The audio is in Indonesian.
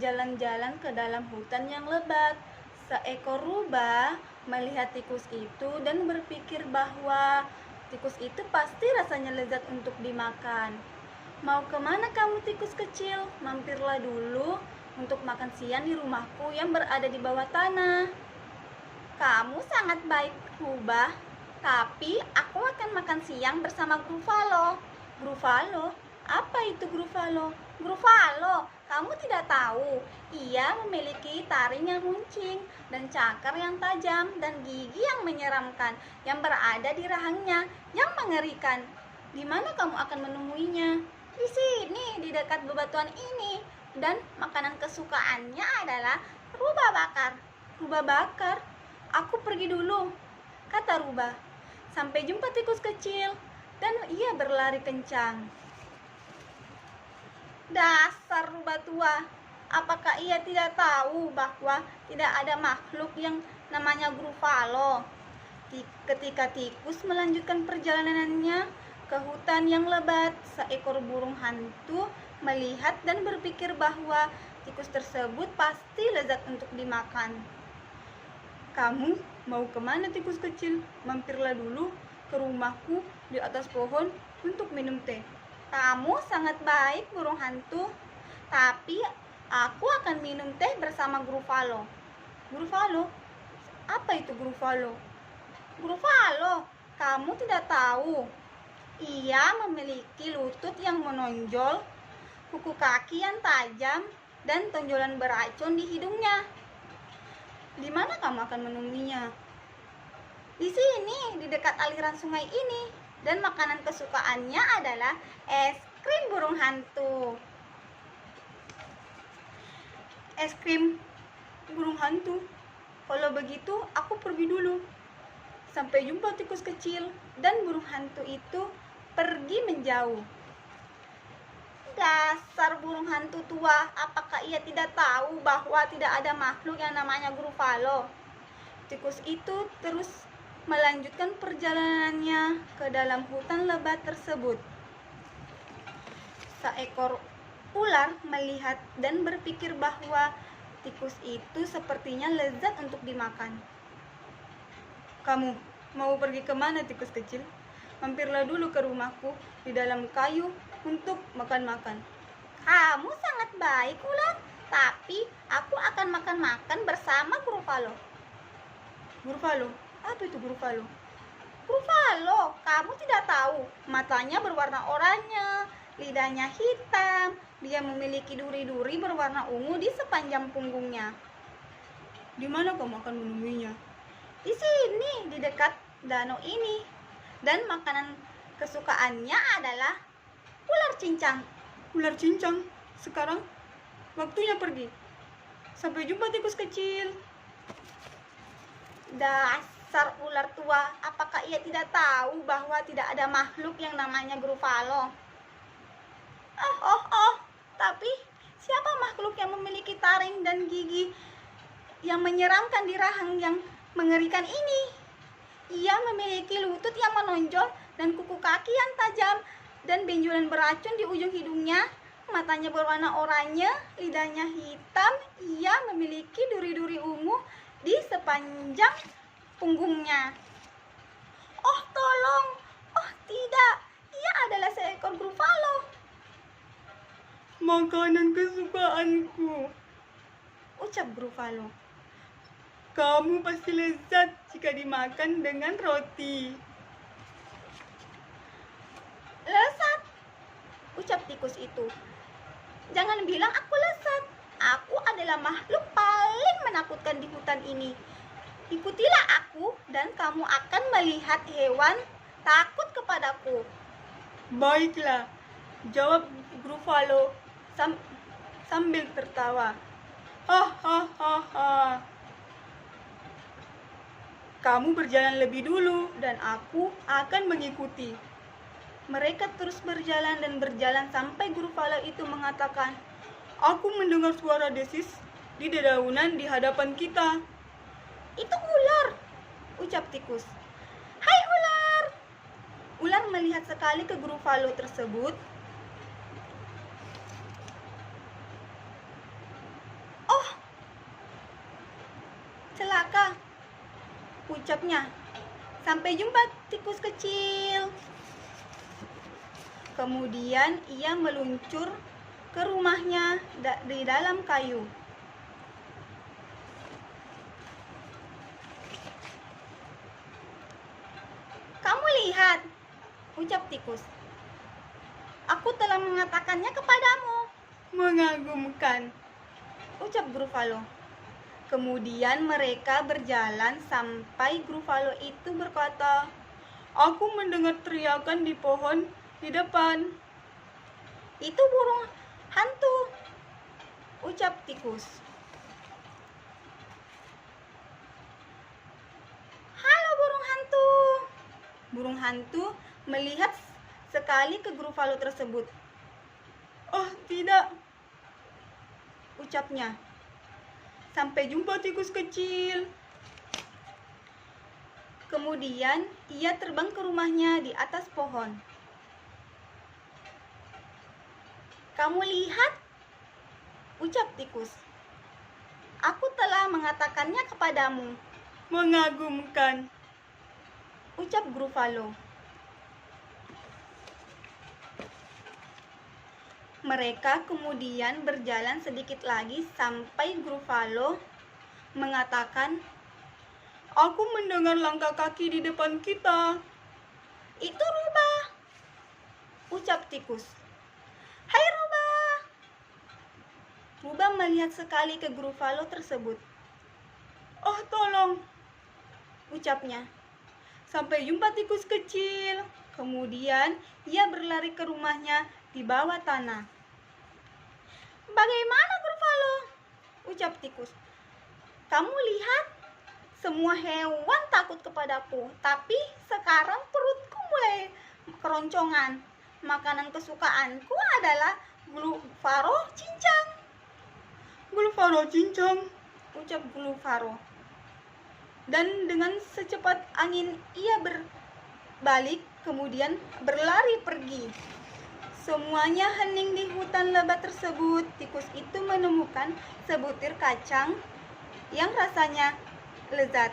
berjalan-jalan ke dalam hutan yang lebat. Seekor rubah melihat tikus itu dan berpikir bahwa tikus itu pasti rasanya lezat untuk dimakan. Mau kemana kamu tikus kecil? Mampirlah dulu untuk makan siang di rumahku yang berada di bawah tanah. Kamu sangat baik, rubah, tapi aku akan makan siang bersama Gruffalo. Gruffalo? Apa itu Gruffalo? Gruffalo, kamu tidak tahu. Ia memiliki taring yang runcing dan cakar yang tajam dan gigi yang menyeramkan yang berada di rahangnya yang mengerikan. Di mana kamu akan menemuinya? Di sini, di dekat bebatuan ini. Dan makanan kesukaannya adalah rubah bakar. Rubah bakar? Aku pergi dulu, kata rubah. Sampai jumpa tikus kecil. Dan ia berlari kencang. Dasar rubah tua, apakah ia tidak tahu bahwa tidak ada makhluk yang namanya Gruffalo? Ketika tikus melanjutkan perjalanannya ke hutan yang lebat, seekor burung hantu melihat dan berpikir bahwa tikus tersebut pasti lezat untuk dimakan. Kamu mau kemana tikus kecil? Mampirlah dulu ke rumahku di atas pohon untuk minum teh. Kamu sangat baik, burung hantu, tapi aku akan minum teh bersama Gruffalo. Gruffalo? Apa itu Gruffalo? Gruffalo, kamu tidak tahu. Ia memiliki lutut yang menonjol, kuku kaki yang tajam, dan tonjolan beracun di hidungnya. Di mana kamu akan menemuinya? Di sini, di dekat aliran sungai ini. Dan makanan kesukaannya adalah es krim burung hantu. Es krim burung hantu? Kalau begitu, aku pergi dulu. Sampai jumpa tikus kecil. Dan burung hantu itu pergi menjauh. Dasar burung hantu tua, apakah ia tidak tahu bahwa tidak ada makhluk yang namanya Gruffalo? Tikus itu terus melanjutkan perjalanannya ke dalam hutan lebat tersebut. Seekor ular melihat dan berpikir bahwa tikus itu sepertinya lezat untuk dimakan. Kamu mau pergi kemana tikus kecil? Mampirlah dulu ke rumahku di dalam kayu untuk makan-makan. Kamu sangat baik, ular, tapi aku akan makan-makan bersama Gruffalo. Gruffalo? Apa itu Gruffalo? Gruffalo, kamu tidak tahu. Matanya berwarna oranye, lidahnya hitam, dia memiliki duri-duri berwarna ungu di sepanjang punggungnya. Di mana kamu akan menemuinya? Di sini, di dekat danau ini. Dan makanan kesukaannya adalah ular cincang. Ular cincang? Sekarang waktunya pergi. Sampai jumpa tikus kecil. Dasar ular tua, apakah ia tidak tahu bahwa tidak ada makhluk yang namanya Gruffalo? Tapi siapa makhluk yang memiliki taring dan gigi yang menyeramkan di rahang yang mengerikan ini? Ia memiliki lutut yang menonjol dan kuku kaki yang tajam dan benjolan beracun di ujung hidungnya. Matanya berwarna oranye, lidahnya hitam. Ia memiliki duri-duri ungu di sepanjang punggungnya. Oh, tolong! Oh, tidak! Ia adalah seekor Gruffalo. Makanan kesukaanku, ucap Gruffalo. Kamu pasti lezat jika dimakan dengan roti. Lezat, ucap tikus itu. Jangan bilang aku lezat. Aku adalah makhluk paling menakutkan di hutan ini. Ikutilah aku dan kamu akan melihat hewan takut kepadaku. Baiklah, jawab Gruffalo sambil tertawa. Hahaha. Kamu berjalan lebih dulu dan aku akan mengikuti. Mereka terus berjalan dan berjalan sampai Gruffalo itu mengatakan, aku mendengar suara desis di dedaunan di hadapan kita. Itu ular, ucap tikus. Hai ular! Ular melihat sekali ke Gruffalo tersebut. celaka, ucapnya. Sampai jumpa, tikus kecil. Kemudian ia meluncur ke rumahnya di dalam kayu. Kamu lihat, ucap tikus. Aku telah mengatakannya kepadamu. Mengagumkan, ucap Gruffalo. Kemudian mereka berjalan sampai Gruffalo itu berkata, aku mendengar teriakan di pohon di depan. Itu burung hantu, ucap tikus. Halo burung hantu. Burung hantu melihat sekali ke Gruffalo tersebut. Oh tidak, ucapnya. Sampai jumpa, tikus kecil. Kemudian ia terbang ke rumahnya di atas pohon. Kamu lihat, ucap tikus. Aku telah mengatakannya kepadamu. Mengagumkan, ucap Gruffalo. Mereka kemudian berjalan sedikit lagi sampai Gruffalo mengatakan, aku mendengar langkah kaki di depan kita. Itu rubah, ucap tikus. Hai rubah. Rubah melihat sekali ke Gruffalo tersebut. Oh tolong, ucapnya. Sampai jumpa, tikus kecil. Kemudian ia berlari ke rumahnya di bawah tanah. Bagaimana Gruffalo? Ucap tikus. Kamu lihat, semua hewan takut kepadaku, tapi sekarang perutku mulai keroncongan. Makanan kesukaanku adalah Gruffalo cincang. Gruffalo cincang, ucap Gruffalo. Dan dengan secepat angin ia berbalik, kemudian berlari pergi. Semuanya hening di hutan lebat tersebut. Tikus itu menemukan sebutir kacang yang rasanya lezat.